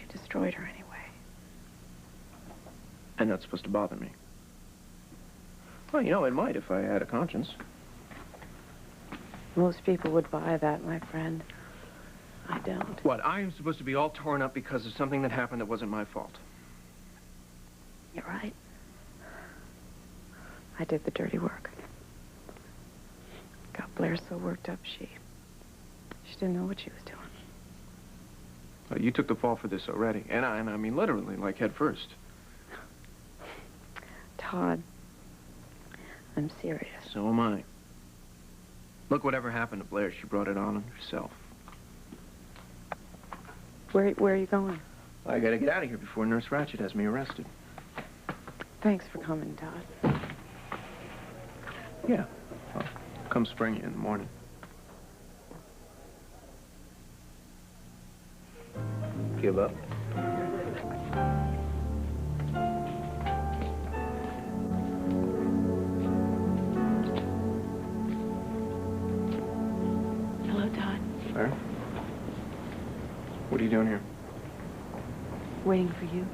destroyed her anyway. And that's supposed to bother me. Well, you know, it might if I had a conscience. Most people would buy that, my friend. I don't. What, I am supposed to be all torn up because of something that happened that wasn't my fault? You're right. I did the dirty work. Got Blair so worked up, she didn't know what she was doing. Well, you took the fall for this already. And I mean literally, like head first. Todd, I'm serious. So am I. Look, whatever happened to Blair, she brought it on herself. Where are you going? I gotta get out of here before Nurse Ratched has me arrested. Thanks for coming, Todd. Yeah. Well, come spring you in the morning. Give up. Hello, Todd. Claire? What are you doing here? Waiting for you.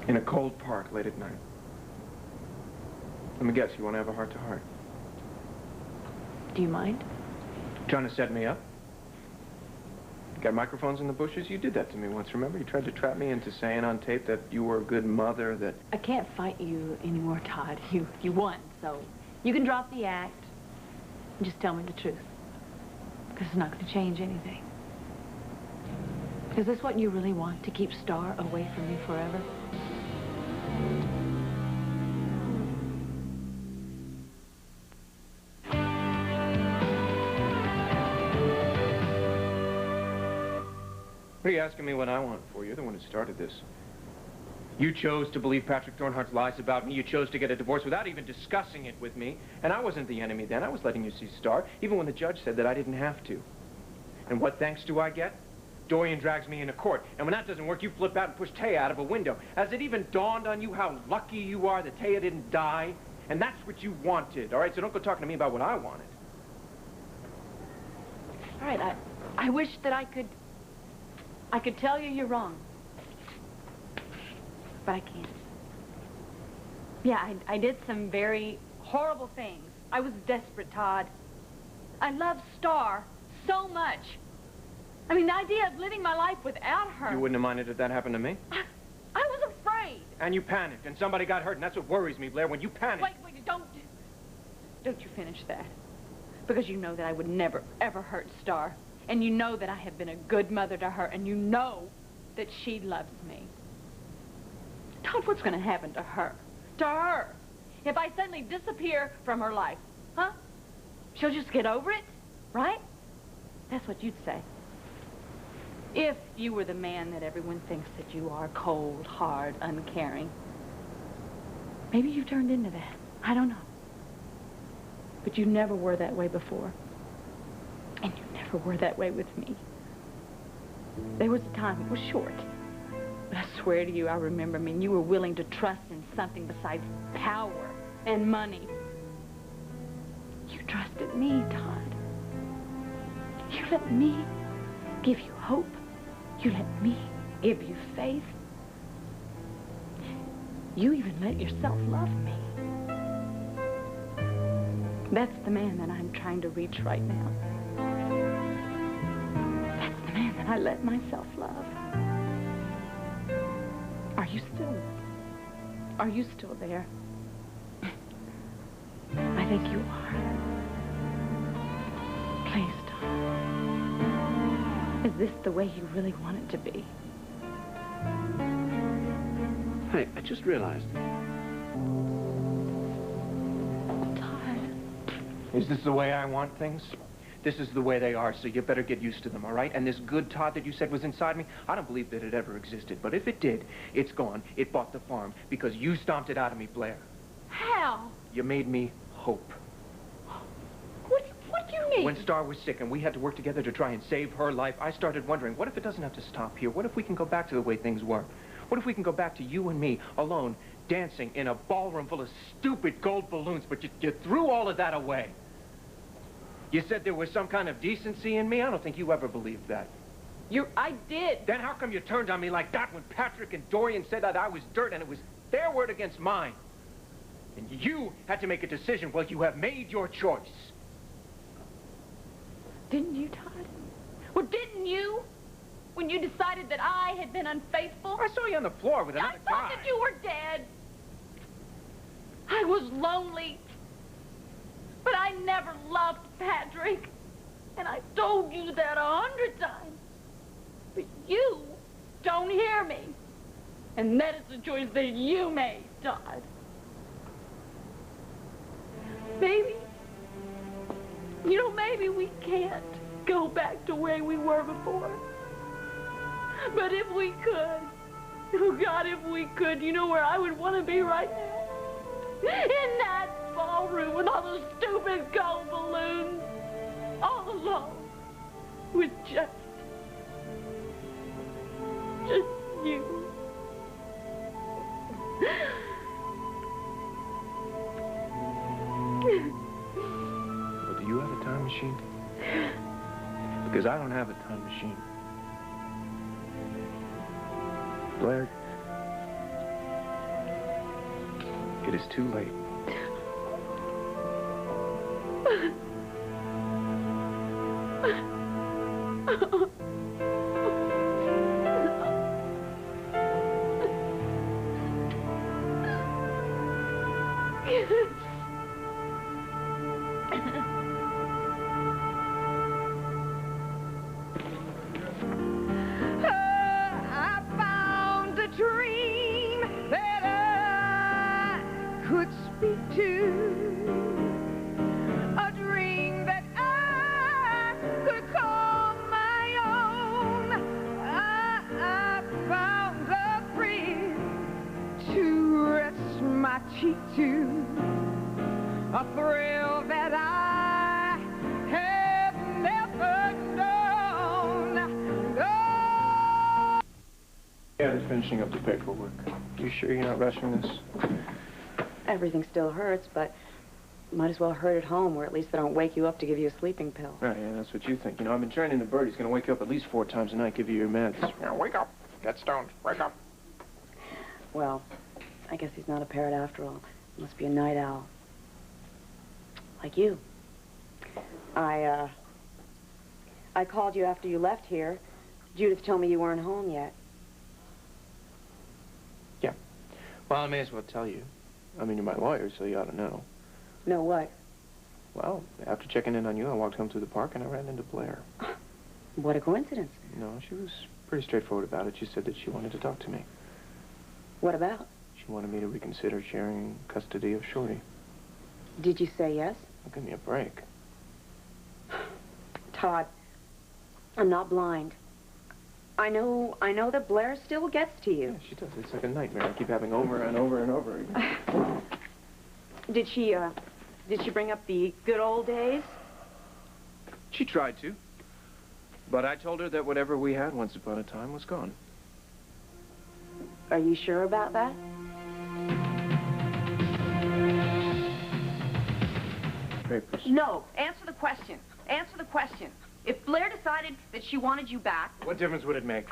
In a cold park late at night. Let me guess, you want to have a heart-to-heart? Do you mind? Trying to set me up? Got microphones in the bushes? You did that to me once, remember? You tried to trap me into saying on tape that you were a good mother, that... I can't fight you anymore, Todd. You won, so you can drop the act and just tell me the truth. Because it's not going to change anything. Is this what you really want, to keep Star away from me forever? What are you asking me what I want for? You're the one who started this. You chose to believe Patrick Thornhart's lies about me. You chose to get a divorce without even discussing it with me. And I wasn't the enemy then. I was letting you see Star, even when the judge said that I didn't have to. And what thanks do I get? Dorian drags me into court. And when that doesn't work, you flip out and push Taya out of a window. Has it even dawned on you how lucky you are that Taya didn't die? And that's what you wanted, all right? So don't go talking to me about what I wanted. All right, I wish that I could tell you you're wrong. But I can't. Yeah, I did some very horrible things. I was desperate, Todd. I love Star so much. I mean, the idea of living my life without her... You wouldn't have minded if that happened to me? I was afraid. And you panicked, and somebody got hurt, and that's what worries me, Blair, when you panic. Wait, don't you finish that. Because you know that I would never, ever hurt Star. And you know that I have been a good mother to her, and you know that she loves me. Todd, what's going to happen to her? To her? If I suddenly disappear from her life, huh? She'll just get over it, right? That's what you'd say. If you were the man that everyone thinks that you are, cold, hard, uncaring. Maybe you turned into that. I don't know. But you never were that way before. And you never were that way with me. There was a time, it was short. But I swear to you, I remember, I mean, you were willing to trust in something besides power and money. You trusted me, Todd. You let me give you hope. You let me give you faith. You even let yourself love me. That's the man that I'm trying to reach right now. That's the man that I let myself love. Are you still there? I think you are. Please, Tom. Is this the way you really want it to be? Hey, I just realized. Todd. Is this the way I want things? This is the way they are, so you better get used to them, all right? And this good Todd that you said was inside me, I don't believe that it ever existed. But if it did, it's gone. It bought the farm because you stomped it out of me, Blair. How? You made me hope. What do you mean? When Star was sick and we had to work together to try and save her life, I started wondering, what if it doesn't have to stop here? What if we can go back to the way things were? What if we can go back to you and me, alone, dancing in a ballroom full of stupid gold balloons, but you threw all of that away? You said there was some kind of decency in me? I don't think you ever believed that. I did. Then how come you turned on me like that when Patrick and Dorian said that I was dirt and it was their word against mine? And you had to make a decision. Well, you have made your choice. Didn't you, Todd? Well, didn't you? When you decided that I had been unfaithful? I saw you on the floor with another guy. I thought that you were dead. I was lonely. But I never loved Patrick. And I told you that 100 times. But you don't hear me. And that is the choice that you made, Todd. Maybe, you know, maybe we can't go back to where we were before. But if we could, oh God, if we could, you know where I would want to be right now? In that ballroom with all those stupid gold balloons. All alone. With just you. Well, do you have a time machine? Because I don't have a time machine. Blair, it is too late. I found a dream that I could speak to, a dream that I could call my own. I found a friend to rest my cheek to, a thrill that I have never known. No. Yeah, just finishing up the paperwork. You sure you're not rushing this? Everything still hurts, but might as well hurt at home, where at least they don't wake you up to give you a sleeping pill. Right, yeah, that's what you think. You know, I've been training the bird. He's going to wake you up at least 4 times a night, give you your meds. Now, wake up. Get stoned. Wake up. Well, I guess he's not a parrot after all. He must be a night owl. Like you. I called you after you left here. Judith told me you weren't home yet. Yeah. Well, I may as well tell you. I mean, you're my lawyer, so you ought to know. No, what? Well, after checking in on you, I walked home through the park and I ran into Blair. What a coincidence. No, she was pretty straightforward about it. She said that she wanted to talk to me. What about? She wanted me to reconsider sharing custody of Shorty. Did you say yes? Well, give me a break. Todd, I'm not blind. I know that Blair still gets to you. Yeah, she does. It's like a nightmare. I keep having over and over and over again. Did she bring up the good old days? She tried to. But I told her that whatever we had once upon a time was gone. Are you sure about that? Papers. No, answer the question. Answer the question. If Blair decided that she wanted you back... What difference would it make?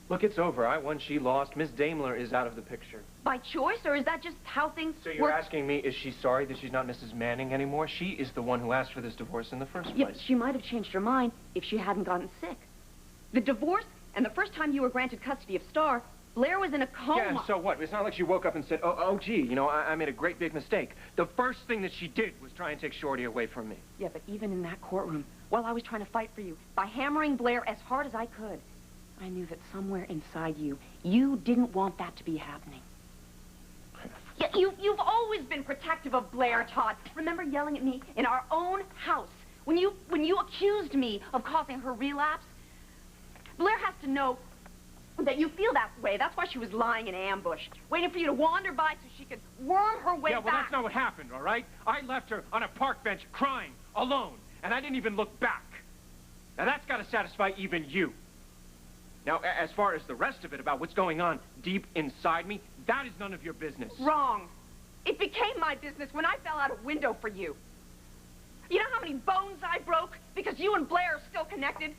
Look, it's over. I won, she lost. Miss Daimler is out of the picture. By choice, or is that just how things So you're work? asking me, is she sorry that she's not Mrs. Manning anymore? She is the one who asked for this divorce in the first Yeah, place. but she might have changed her mind if she hadn't gotten sick. The divorce and the first time you were granted custody of Star, Blair was in a coma. Yeah, and so what? It's not like she woke up and said, oh, gee, you know, I made a great big mistake. The first thing that she did was try and take Shorty away from me. Yeah, but even in that courtroom, while I was trying to fight for you, by hammering Blair as hard as I could, I knew that somewhere inside you, you didn't want that to be happening. Yeah, you've always been protective of Blair, Todd. Remember yelling at me in our own house when you accused me of causing her relapse? Blair has to know that you feel that way. That's why she was lying in ambush, waiting for you to wander by so she could worm her way Yeah, well, back. that's not what happened, all right? I left her on a park bench crying, alone, and I didn't even look back. Now, that's got to satisfy even you. Now, as far as the rest of it about what's going on deep inside me, that is none of your business. Wrong. It became my business when I fell out a window for you. You know how many bones I broke because you and Blair are still connected?